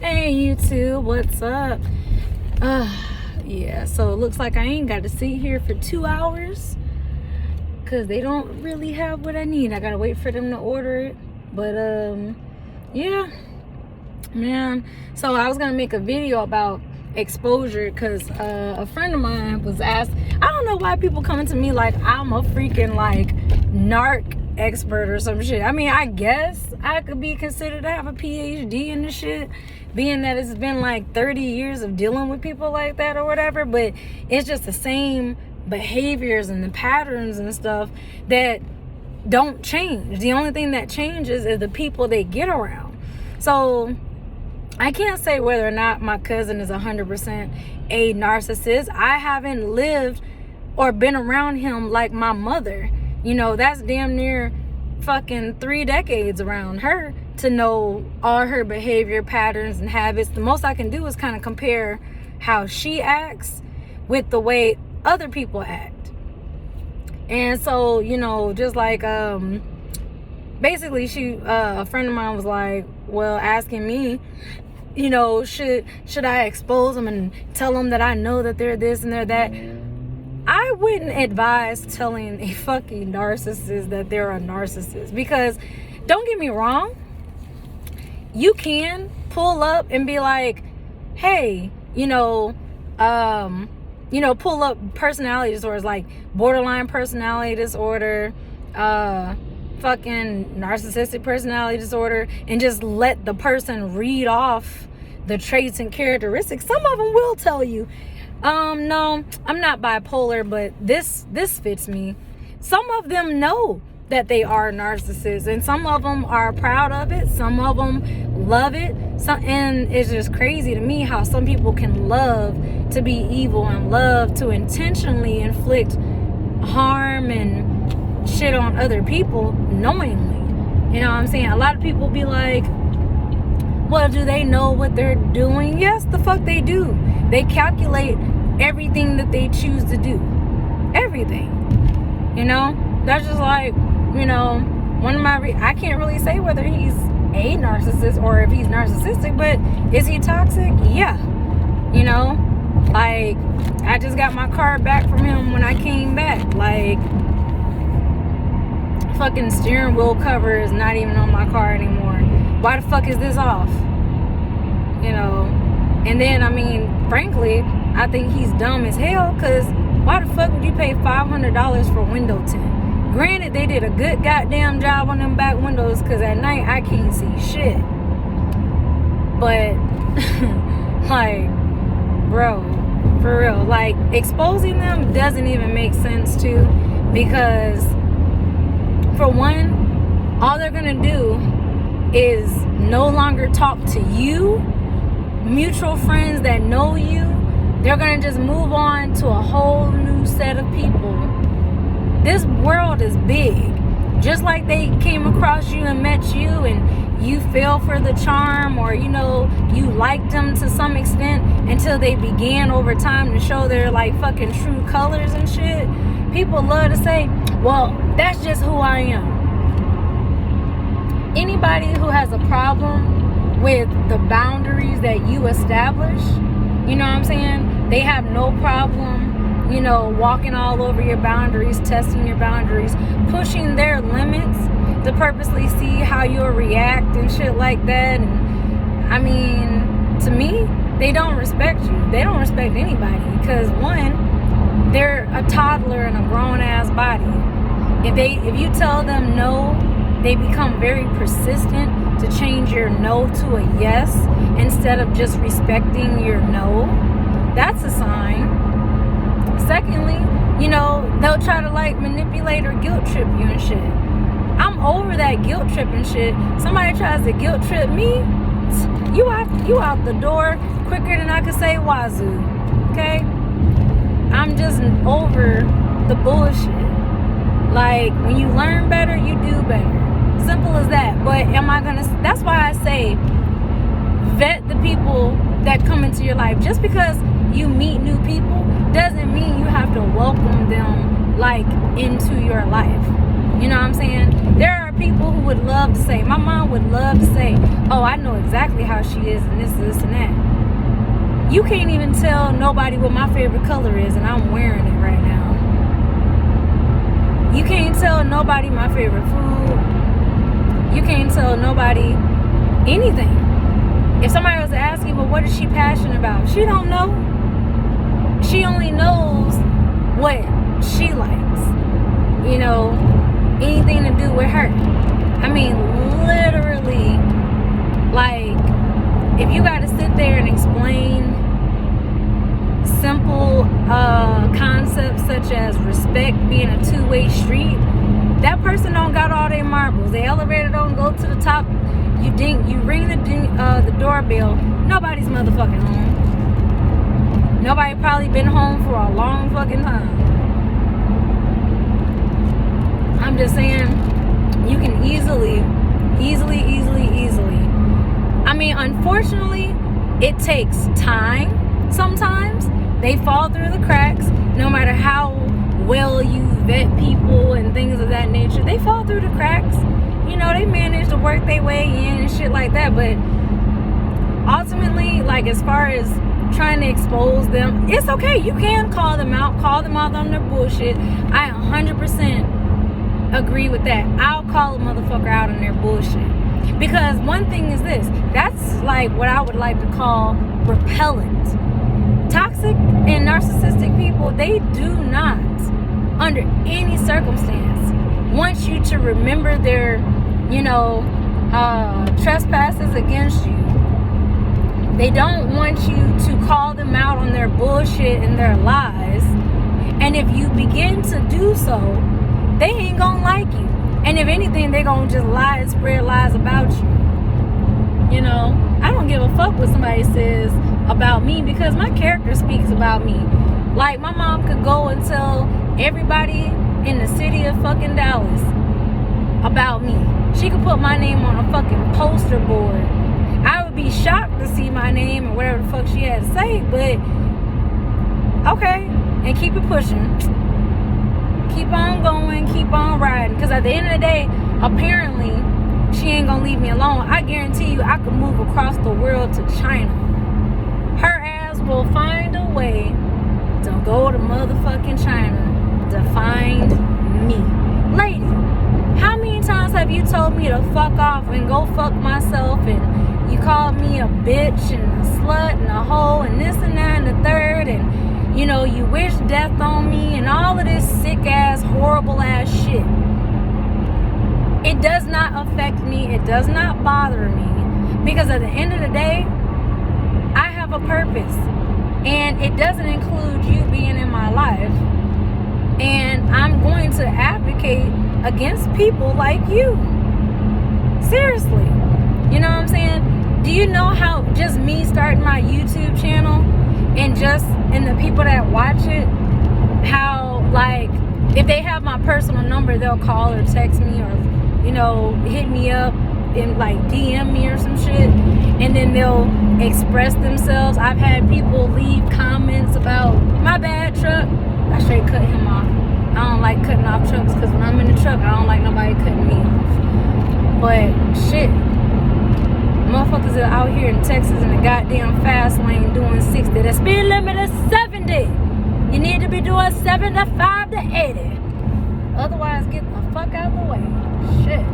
Hey YouTube, what's up? Yeah, so it looks like I ain't got to sit here for 2 hours because they don't really have what I need. I gotta wait for them to order it. But yeah, man. So I was gonna make a video about exposure because a friend of mine was asked. I don't know why people coming to me like I'm a freaking like narc expert or some shit. I mean, I guess I could be considered to have a PhD in this shit, being that it's been like 30 years of dealing with people like that or whatever. But it's just the same behaviors and the patterns and stuff that don't change. The only thing that changes is the people they get around. So I can't say whether or not my cousin is 100% a narcissist. I haven't lived or been around him like my mother. You know, that's damn near fucking 3 decades around her to know all her behavior patterns and habits. The most I can do is kind of compare how she acts with the way other people act. And so, you know, just like basically a friend of mine was like, well, asking me, you know, should I expose them and tell them that I know that they're this and they're that? I wouldn't advise telling a fucking narcissist that they're a narcissist, because don't get me wrong, you can pull up and be like, hey, pull up personality disorders like borderline personality disorder, fucking narcissistic personality disorder, and just let the person read off the traits and characteristics. Some of them will tell you, no, I'm not bipolar, but this fits me. Some of them know that they are narcissists, and some of them are proud of it. Some of them love it. And it's just crazy to me how some people can love to be evil and love to intentionally inflict harm and shit on other people knowingly. You know what I'm saying? A lot of people be like, well, do they know what they're doing? Yes, the fuck they do. They calculate everything that they choose to do. Everything. You know? That's just like, you know, one of my... I can't really say whether he's a narcissist or if he's narcissistic, but is he toxic? Yeah. You know? Like, I just got my car back from him when I came back. Like, fucking steering wheel cover is not even on my car anymore. Why the fuck is this off? You know? And then, I mean, frankly, I think he's dumb as hell, because why the fuck would you pay $500 for window tint? Granted, they did a good goddamn job on them back windows, because at night I can't see shit. But, like, bro, for real, like, exposing them doesn't even make sense, too, because, for one, all they're gonna do is no longer talk to you, mutual friends that know you. They're gonna just move on to a whole new set of people. This world is big. Just like they came across you and met you and you fell for the charm, or you know, you liked them to some extent until they began over time to show their like fucking true colors and shit. People love to say, well, that's just who I am. Anybody who has a problem with the boundaries that you establish, you know what I'm saying? They have no problem, you know, walking all over your boundaries, testing your boundaries, pushing their limits to purposely see how you'll react and shit like that. And I mean, to me, they don't respect you. They don't respect anybody, because one, they're a toddler in a grown-ass body. If you tell them no, they become very persistent to change your no to a yes instead of just respecting your no. That's a sign. Secondly, you know, they'll try to like manipulate or guilt trip you and shit. I'm over that guilt tripping shit. Somebody tries to guilt trip me, you out the door quicker than I could say wazoo. Okay? I'm just over the bullshit. Like, when you learn better, you do better. Simple as that. But that's why I say vet the people that come into your life. Just because you meet new people doesn't mean you have to welcome them like into your life. You know what I'm saying? There are people who would love to say, my mom would love to say, oh, I know exactly how she is and this and that. You can't even tell nobody what my favorite color is, and I'm wearing it right now. You can't tell nobody my favorite food. You can't tell nobody anything. If somebody was asking, well, what is she passionate about? She don't know. She only knows what she likes. You know, anything to do with her. I mean, literally, like, if you got to sit there and explain simple concepts such as respect being a two-way street, that person don't got all their marbles. The elevator don't go to the top. You ring the doorbell. Nobody's motherfucking home. Nobody probably been home for a long fucking time. I'm just saying, you can easily. I mean, unfortunately, it takes time sometimes. They fall through the cracks. No matter how well you vet people and things of that nature, they fall through the cracks. You know, they manage to work their way in and shit like that. But ultimately, like, as far as trying to expose them, it's okay. You can call them out on their bullshit. I 100% agree with that. I'll call a motherfucker out on their bullshit. Because one thing is this, that's like what I would like to call repellent. Toxic and narcissistic people, they do not, under any circumstance, want you to remember their, trespasses against you. They don't want you to call them out on their bullshit and their lies. And if you begin to do so, they ain't gonna like you. And if anything, they gonna just lie and spread lies about you. You know, I don't give a fuck what somebody says about me, because my character speaks about me. Like, my mom could go and tell everybody in the city of fucking Dallas about me. She could put my name on a fucking poster board. I would be shocked to see my name or whatever the fuck she had to say, but okay, and keep it pushing. Keep on going, keep on riding. Because at the end of the day, apparently, she ain't gonna leave me alone. I guarantee you, I could move across the world to China. Her ass will find a way to go to motherfucking China to find me. Lady, how many times have you told me to fuck off and go fuck myself, and you called me a bitch and a slut and a hoe and this and that and the third, and you wish death on me and all of this sick ass, horrible ass shit. It does not affect me. It does not bother me, because at the end of the day, I have a purpose, and it doesn't include you being in my life. And I'm going to advocate against people like you. Seriously. You know what I'm saying? Do you know how just me starting my YouTube channel and the people that watch it, how, like, if they have my personal number, they'll call or text me or, hit me up and, like, DM me or some shit, and then they'll express themselves. I've had people leave comments about my bad truck. I straight cut him off. I don't like cutting off trucks, because when I'm in the truck, I don't like nobody cutting me off. But shit, motherfuckers are out here in Texas in the goddamn fast lane doing 60. The speed limit is 70. You need to be doing 75 to 80. Otherwise, get the fuck out of the way. Shit.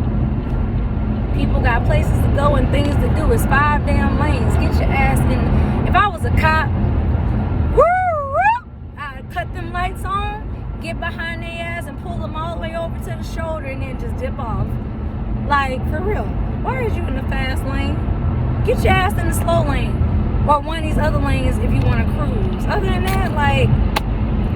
People got places to go and things to do. It's 5 damn lanes. Get your ass in. If I was a cop, I'd cut them lights on, get behind their ass and pull them all the way over to the shoulder and then just dip off. Like, for real. Why is you in the fast lane? Get your ass in the slow lane. Or one of these other lanes if you want to cruise. Other than that, like,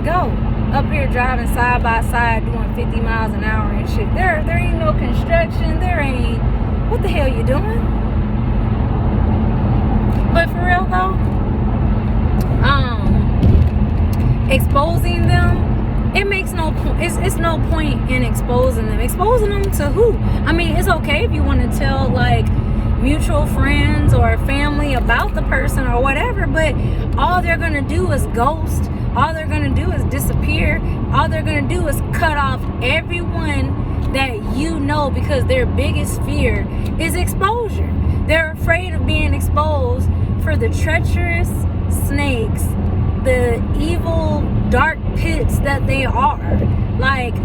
go. Up here driving side by side doing 50 miles an hour and shit. There ain't no construction. There ain't... What the hell you doing? But for real though, exposing them, it makes no point. It's no point in exposing them. Exposing them to who? I mean, it's okay if you want to tell, like, mutual friends or family about the person or whatever, but all they're gonna do is ghost. All they're gonna do is disappear. All they're gonna do is cut off everyone that you know, because their biggest fear is exposure. They're afraid of being exposed for the treacherous snakes, the evil dark pits that they are. Like,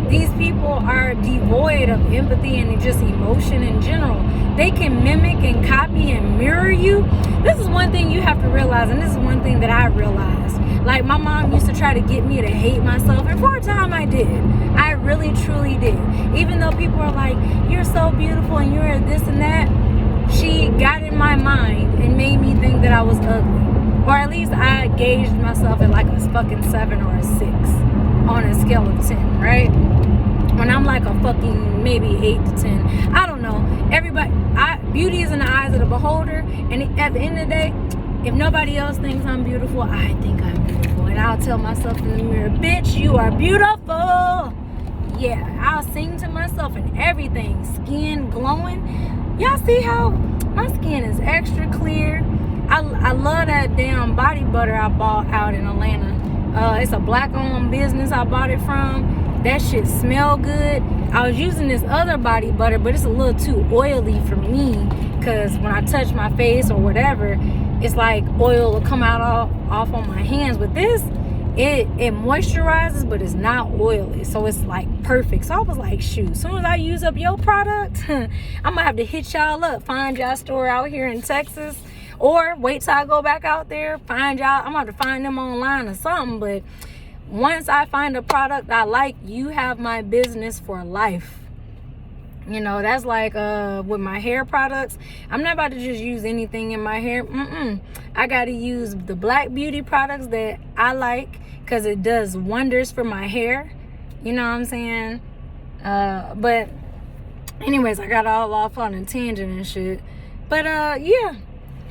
these people are devoid of empathy and just emotion in general. They can mimic and copy and mirror you. This is one thing you have to realize, and this is one thing that I realized. Like, my mom used to try to get me to hate myself, and for a time I did. I really, truly did. Even though people are like, you're so beautiful and you're this and that, she got in my mind and made me think that I was ugly. Or at least I gauged myself at like a fucking 7 or a 6 on a scale of 10, right? When I'm like a fucking maybe 8 to 10. I don't know. Beauty is in the eyes of the beholder. And at the end of the day, if nobody else thinks I'm beautiful, I think I'm beautiful. And I'll tell myself in the mirror, bitch, you are beautiful. Yeah, I'll sing to myself and everything. Skin glowing. Y'all see how my skin is extra clear? I love that damn body butter I bought out in Atlanta. It's a black-owned business I bought it from. That shit smell good. I was using this other body butter, but it's a little too oily for me, because when I touch my face or whatever, it's like oil will come out off on my hands. But this, it moisturizes, but it's not oily, so it's like perfect. So I was like, shoot, as soon as I use up your product, I'm gonna have to hit y'all up, find y'all store out here in Texas, or wait till I go back out there, find y'all. I'm gonna have to find them online or something. But once I find a product I like, you have my business for life. You know, that's like with my hair products. I'm not about to just use anything in my hair. I got to use the Black Beauty products that I like, because it does wonders for my hair. You know what I'm saying? But anyways, I got all off on a tangent and shit. But yeah,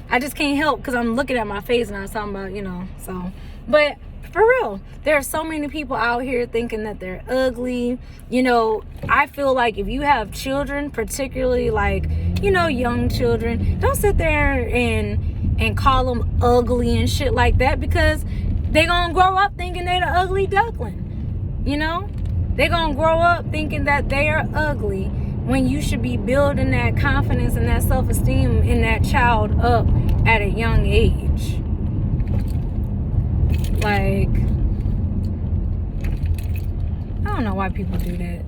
I just can't help, because I'm looking at my face and I was talking about, you know, so. But for real, there are so many people out here thinking that they're ugly. You know, I feel like if you have children, particularly like, you know, young children, don't sit there and call them ugly and shit like that, because they gonna grow up thinking they're the ugly duckling. You know, they gonna grow up thinking that they are ugly, when you should be building that confidence and that self-esteem in that child up at a young age. Like, I don't know why people do that.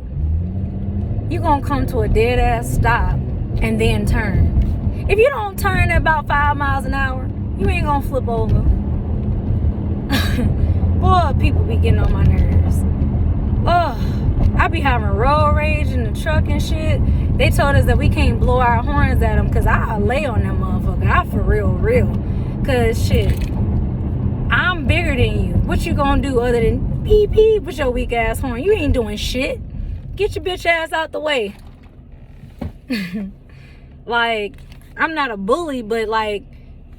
You gonna come to a dead ass stop and then turn. If you don't turn at about 5 miles an hour, you ain't gonna flip over. Boy, people be getting on my nerves. Oh, I be having road rage in the truck and shit. They told us that we can't blow our horns at them, because I'll lay on that motherfucker. I for real. Because shit, I'm bigger than you. What you gonna do other than beep beep with your weak ass horn? You ain't doing shit. Get your bitch ass out the way. Like, I'm not a bully, but like,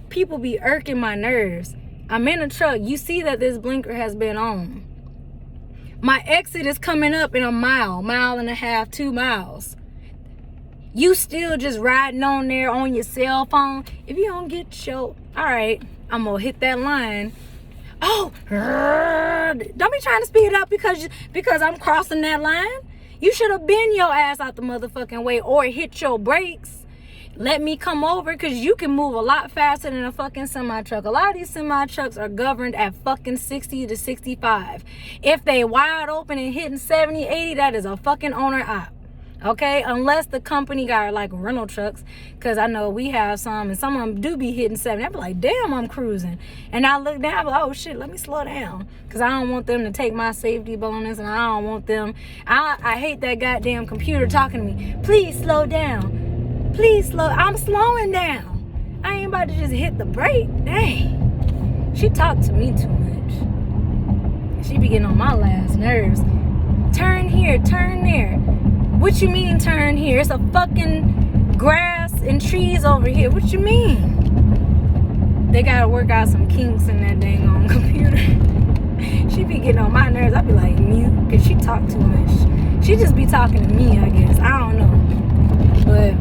people be irking my nerves. I'm in a truck. You see that this blinker has been on. My exit is coming up in a mile and a half, 2 miles. You still just riding on there on your cell phone. If you don't get your, all right, I'm gonna hit that line. Oh, don't be trying to speed it up because I'm crossing that line. You should have been your ass out the motherfucking way, or hit your brakes. Let me come over, because you can move a lot faster than a fucking semi-truck. A lot of these semi-trucks are governed at fucking 60 to 65. If they wide open and hitting 70, 80, that is a fucking owner op. Okay? Unless the company got like rental trucks, because I know we have some, and some of them do be hitting 70. I be like, damn, I'm cruising. And I look down, I be like, oh shit, let me slow down, because I don't want them to take my safety bonus, and I don't want them. I hate that goddamn computer talking to me. Please slow down. Please slow. I'm slowing down. I ain't about to just hit the brake. Dang. She talked to me too much. She be getting on my last nerves. Turn here, turn there. What you mean turn here? It's a fucking grass and trees over here. What you mean? They gotta work out some kinks in that dang on computer. She be getting on my nerves. I be like, mute, because she talk too much. She just be talking to me, I guess. I don't know. But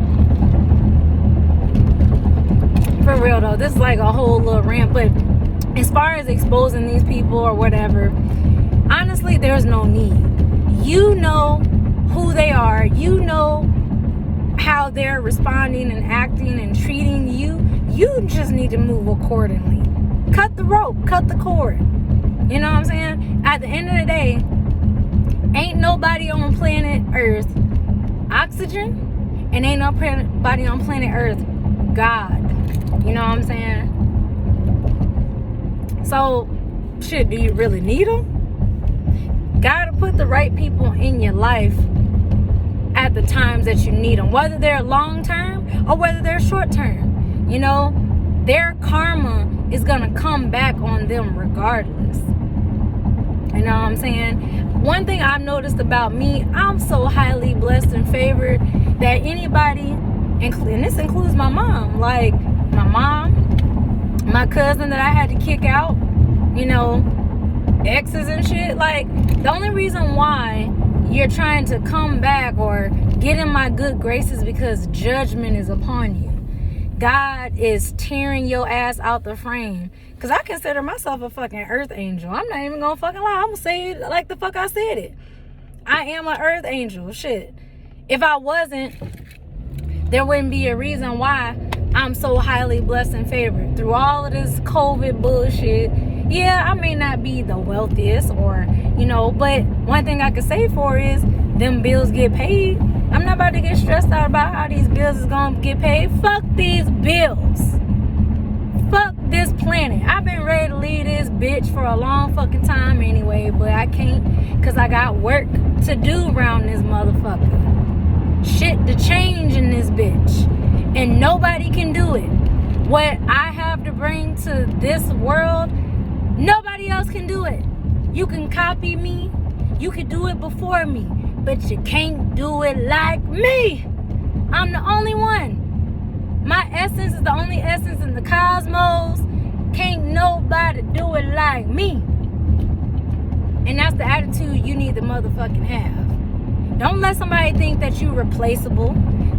for real though, this is like a whole little rant. But as far as exposing these people or whatever, honestly, there's no need. You know who they are. You know how they're responding and acting and treating you. You just need to move accordingly. Cut the rope, cut the cord. You know what I'm saying? At the end of the day, ain't nobody on planet Earth oxygen, and ain't nobody on planet Earth God. You know what I'm saying? So, shit, do you really need them? Gotta put the right people in your life at the times that you need them, whether they're long term or whether they're short term. You know, their karma is gonna come back on them regardless. You know what I'm saying? One thing I've noticed about me, I'm so highly blessed and favored that anybody, and this includes my mom, like my mom, my cousin that I had to kick out, you know, exes and shit. Like, the only reason why you're trying to come back or get in my good graces because judgment is upon you. God is tearing your ass out the frame. Because I consider myself a fucking earth angel. I'm not even gonna fucking lie. I'm gonna say it like the fuck I said it. I am an earth angel. Shit. If I wasn't, there wouldn't be a reason why I'm so highly blessed and favored. Through all of this COVID bullshit, yeah, I may not be the wealthiest or, you know, but one thing I could say for is them bills get paid. I'm not about to get stressed out about how these bills is gonna get paid. Fuck these bills. Fuck this planet. I've been ready to leave this bitch for a long fucking time anyway, but I can't because I got work to do around this motherfucker. Shit to change in this bitch. And nobody can do it. What I have to bring to this world, nobody else can do it. You can copy me. You can do it before me. But you can't do it like me. I'm the only one. My essence is the only essence in the cosmos. Can't nobody do it like me. And that's the attitude you need to motherfucking have. Don't let somebody think that you're replaceable.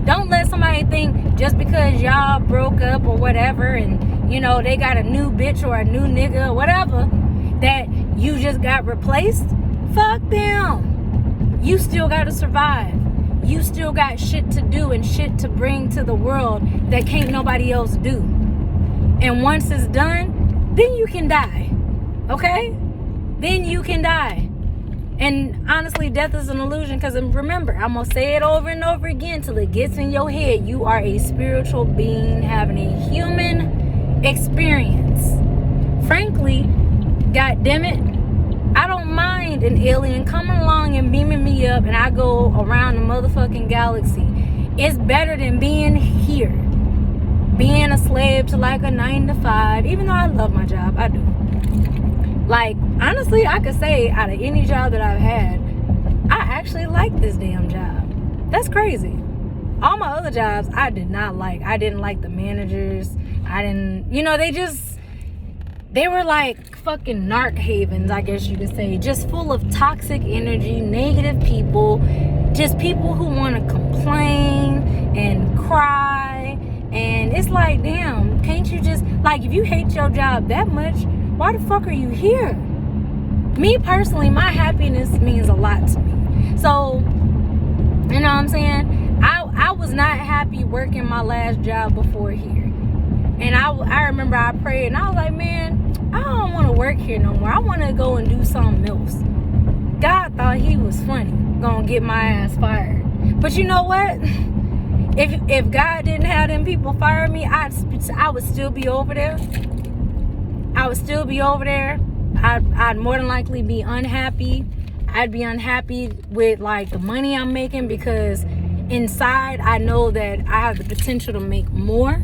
Don't let somebody think just because y'all broke up or whatever and, you know, they got a new bitch or a new nigga or whatever, that you just got replaced. Fuck them. You still got to survive. You still got shit to do and shit to bring to the world that can't nobody else do. And once it's done, then you can die. Okay? Then you can die. And honestly, death is an illusion, because remember, I'm going to say it over and over again till it gets in your head. You are a spiritual being having a human experience. Frankly, God damn it, I don't mind an alien coming along and beaming me up and I go around the motherfucking galaxy. It's better than being here. Being a slave to like a 9 to 5, even though I love my job, I do. Like, honestly, I could say out of any job that I've had, I actually like this damn job. That's crazy. All my other jobs, I did not like. I didn't like the managers. I didn't, you know, they were like fucking narc havens, I guess you could say. Just full of toxic energy, negative people. Just people who want to complain and cry. And it's like, damn, can't you just, like, if you hate your job that much, why the fuck are you here? Me personally, my happiness means a lot to me. So, you know what I'm saying? I was not happy working my last job before here. And I remember I prayed and I was like, man, I don't want to work here no more. I want to go and do something else. God thought he was funny, gonna get my ass fired. But you know what? If God didn't have them people fire me, I would still be over there. I would still be over there. I'd more than likely be unhappy. I'd be unhappy with like the money I'm making, because inside I know that I have the potential to make more.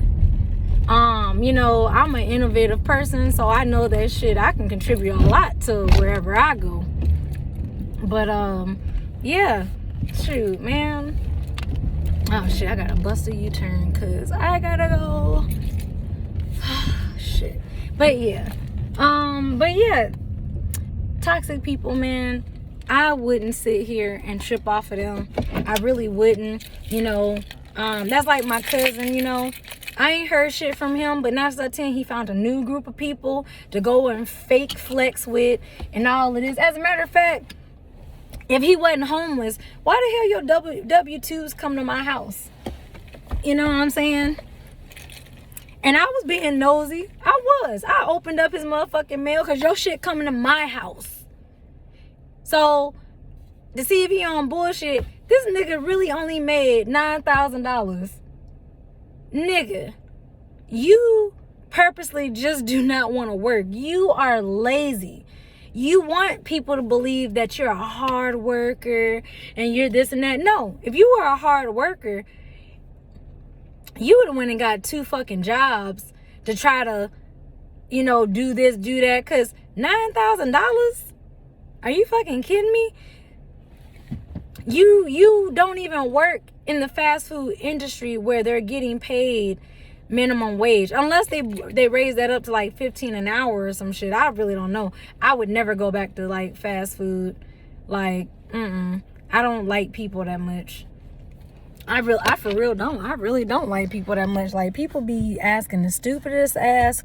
You know, I'm an innovative person, so I know that shit, I can contribute a lot to wherever I go. But yeah, shoot, man. Oh shit, I gotta bust a U-turn because I gotta go. Shit. But yeah, toxic people, man, I wouldn't sit here and trip off of them. I really wouldn't. You know, that's like my cousin, you know. I ain't heard shit from him, but 9 out of 10, he found a new group of people to go and fake flex with and all of this. As a matter of fact, If he wasn't homeless, why the hell your W-2s come to my house? You know what I'm saying? And I was being nosy. I opened up his motherfucking mail because your shit coming to my house. So, to see if he on bullshit, this nigga really only made $9,000. Nigga, you purposely just do not want to work. You are lazy. You want people to believe that you're a hard worker and you're this and that. No, if you were a hard worker, you would have went and got 2 fucking jobs to try to, you know, do this, do that. Because $9,000? Are you fucking kidding me? You don't even work in the fast food industry where they're getting paid minimum wage, unless they raise that up to like 15 an hour or some shit. I really don't know. I would never go back to like fast food. Like, I don't like people that much. I really don't like people that much. Like, people be asking the stupidest ass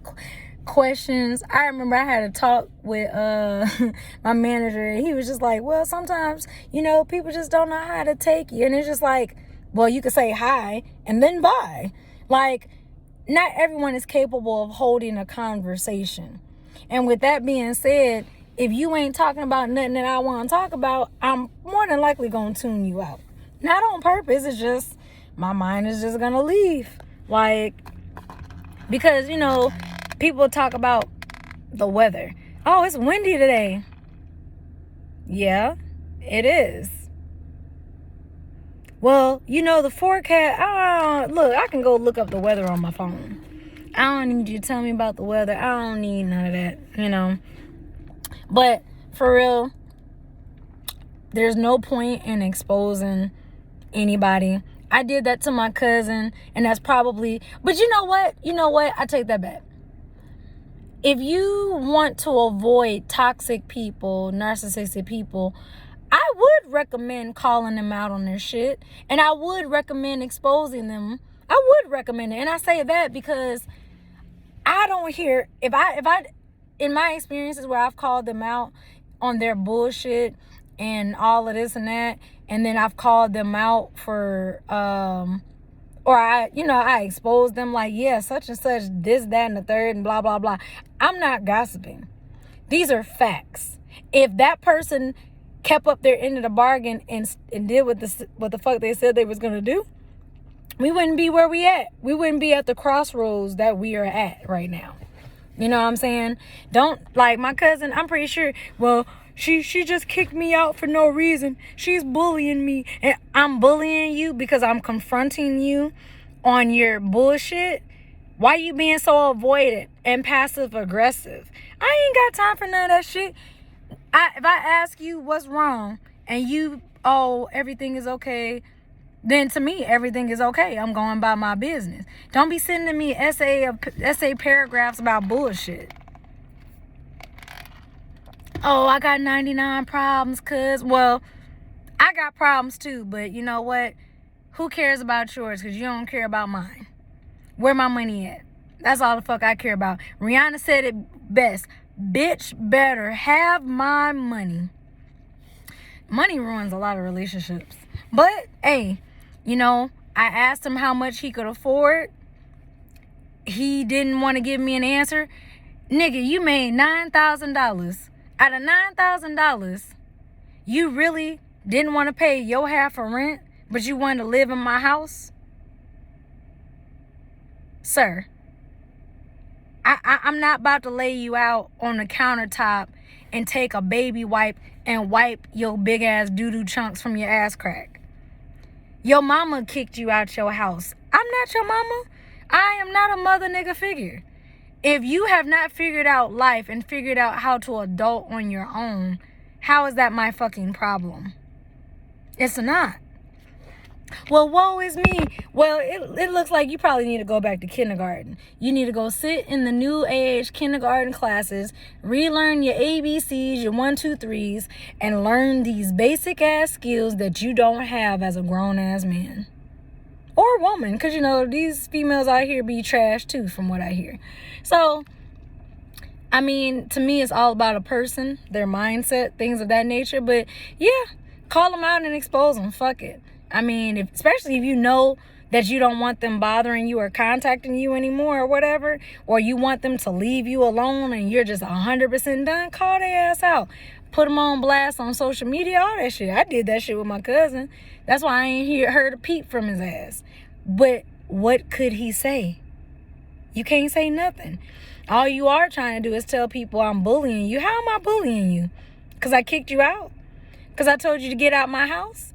questions. I remember I had a talk with my manager, and he was just like, well, sometimes, you know, people just don't know how to take you. And it's just like, well, you could say hi and then bye. Like, not everyone is capable of holding a conversation. And with that being said, if you ain't talking about nothing that I want to talk about, I'm more than likely going to tune you out. Not on purpose. It's just, my mind is just going to leave. Like, because, you know, people talk about the weather. Oh, it's windy today. Yeah, it is. Well, you know, the forecast, look, I can go look up the weather on my phone. I don't need you to tell me about the weather. I don't need none of that, you know. But for real, there's no point in exposing anybody. I did that to my cousin, and that's probably, but you know what? I take that back. If you want to avoid toxic people, narcissistic people, I would recommend calling them out on their shit, and I would recommend exposing them. I would recommend it. And I say that because I don't hear, if I in my experiences where I've called them out on their bullshit and all of this and that, and then I've called them out for or I expose them, like, yeah, such and such, this, that, and the third, and blah, blah, blah. I'm not gossiping. These are facts. If that person kept up their end of the bargain and did what the fuck they said they was gonna do, we wouldn't be where we at. We wouldn't be at the crossroads that we are at right now. You know what I'm saying? Don't, like, my cousin, I'm pretty sure, well, she just kicked me out for no reason. She's bullying me. And I'm bullying you because I'm confronting you on your bullshit. Why you being so avoidant and passive aggressive? I ain't got time for none of that shit. If I ask you what's wrong and you, oh, everything is okay, then to me, everything is okay. I'm going about my business. Don't be sending me essay paragraphs about bullshit. Oh, I got 99 problems, cuz. Well, I got problems too, but you know what? Who cares about yours? Because you don't care about mine. Where my money at? That's all the fuck I care about. Rihanna said it best. Bitch better have my money. Money ruins a lot of relationships. But, hey, you know, I asked him how much he could afford. He didn't want to give me an answer. Nigga, you made $9,000. Out of $9,000, you really didn't want to pay your half of rent, but you wanted to live in my house? Sir, I'm not about to lay you out on the countertop and take a baby wipe and wipe your big ass doo-doo chunks from your ass crack. Your mama kicked you out your house. I'm not your mama. I am not a mother nigga figure. If you have not figured out life and figured out how to adult on your own, how is that my fucking problem? It's not. Well, woe is me. Well, it looks like you probably need to go back to kindergarten. You need to go sit in the new age kindergarten classes, relearn your ABCs, your 1, 2, 3s, and learn these basic ass skills that you don't have as a grown ass man. Or woman, because, you know, these females out here be trash too, from what I hear. So, I mean, to me, it's all about a person, their mindset, things of that nature. But, yeah, Call them out and expose them. Fuck it. I mean, especially if you know that you don't want them bothering you or contacting you anymore or whatever, or you want them to leave you alone and you're just 100% done, call their ass out. Put them on blast on social media, all that shit. I did that shit with my cousin. That's why I ain't heard a peep from his ass. But what could he say? You can't say nothing. All you are trying to do is tell people I'm bullying you. How am I bullying you? Because I kicked you out? Because I told you to get out my house?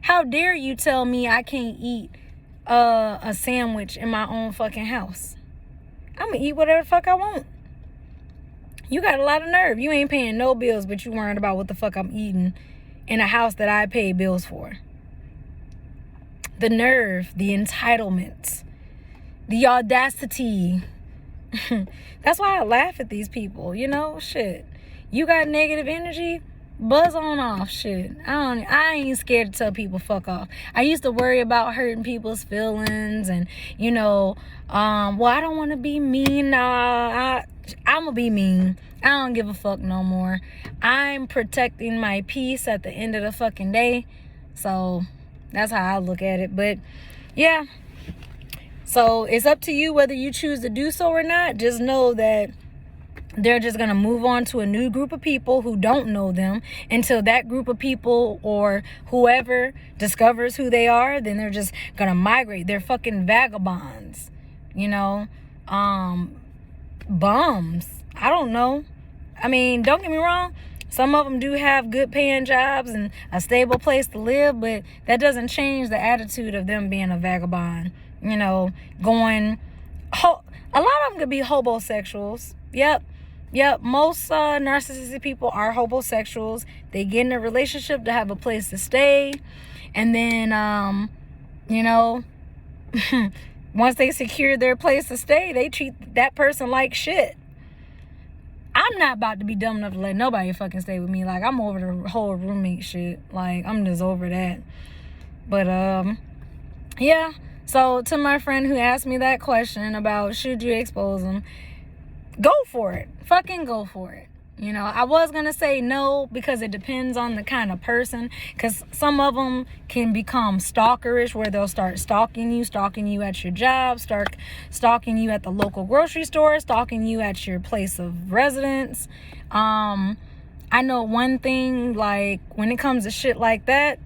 How dare you tell me I can't eat a sandwich in my own fucking house? I'm going to eat whatever the fuck I want. You got a lot of nerve. You ain't paying no bills, but you worrying about what the fuck I'm eating in a house that I pay bills for. The nerve, the entitlement, the audacity. That's why I laugh at these people, you know? Shit. You got negative energy? Buzz on off, shit. I ain't scared to tell people fuck off. I used to worry about hurting people's feelings and, you know, well, I don't want to be mean. I'm gonna be mean. I don't give a fuck no more. I'm protecting my peace at the end of the fucking day. So that's how I look at it. But yeah, so it's up to you whether you choose to do so or not. Just know that they're just going to move on to a new group of people who don't know them until that group of people or whoever discovers who they are. Then they're just going to migrate. They're fucking vagabonds, you know, bums. I don't know. I mean, don't get me wrong. Some of them do have good paying jobs and a stable place to live, but that doesn't change the attitude of them being a vagabond. You know, going, a lot of them could be hobosexuals. Yep, most narcissistic people are homosexuals. They get in a relationship to have a place to stay. And then, you know, once they secure their place to stay, they treat that person like shit. I'm not about to be dumb enough to let nobody fucking stay with me. Like, I'm over the whole roommate shit. Like, I'm just over that. But, yeah. So, to my friend who asked me that question about should you expose them, go for it. Fucking go for it. You know, I was going to say no because it depends on the kind of person. Because some of them can become stalkerish where they'll start stalking you at your job, start stalking you at the local grocery store, stalking you at your place of residence. I know one thing, like when it comes to shit like that,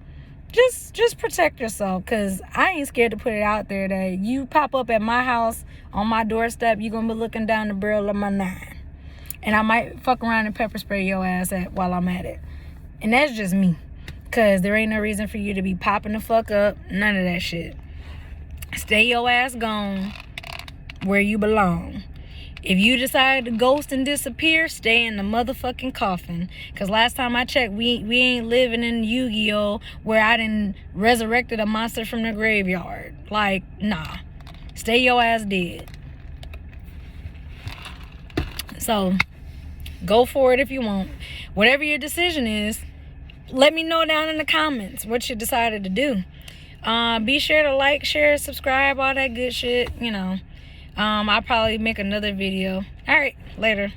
just protect yourself, because I ain't scared to put it out there that you pop up at my house on my doorstep, you're going to be looking down the barrel of my 9. And I might fuck around and pepper spray your ass while I'm at it. And that's just me. Because there ain't no reason for you to be popping the fuck up. None of that shit. Stay your ass gone where you belong. If you decide to ghost and disappear, stay in the motherfucking coffin. Because last time I checked, we ain't living in Yu-Gi-Oh! Where I done resurrected a monster from the graveyard. Like, nah. Stay your ass dead. So, go for it if you want. Whatever your decision is, let me know down in the comments what you decided to do. Be sure to like, share, subscribe, all that good shit, you know. I'll probably make another video. All right, later.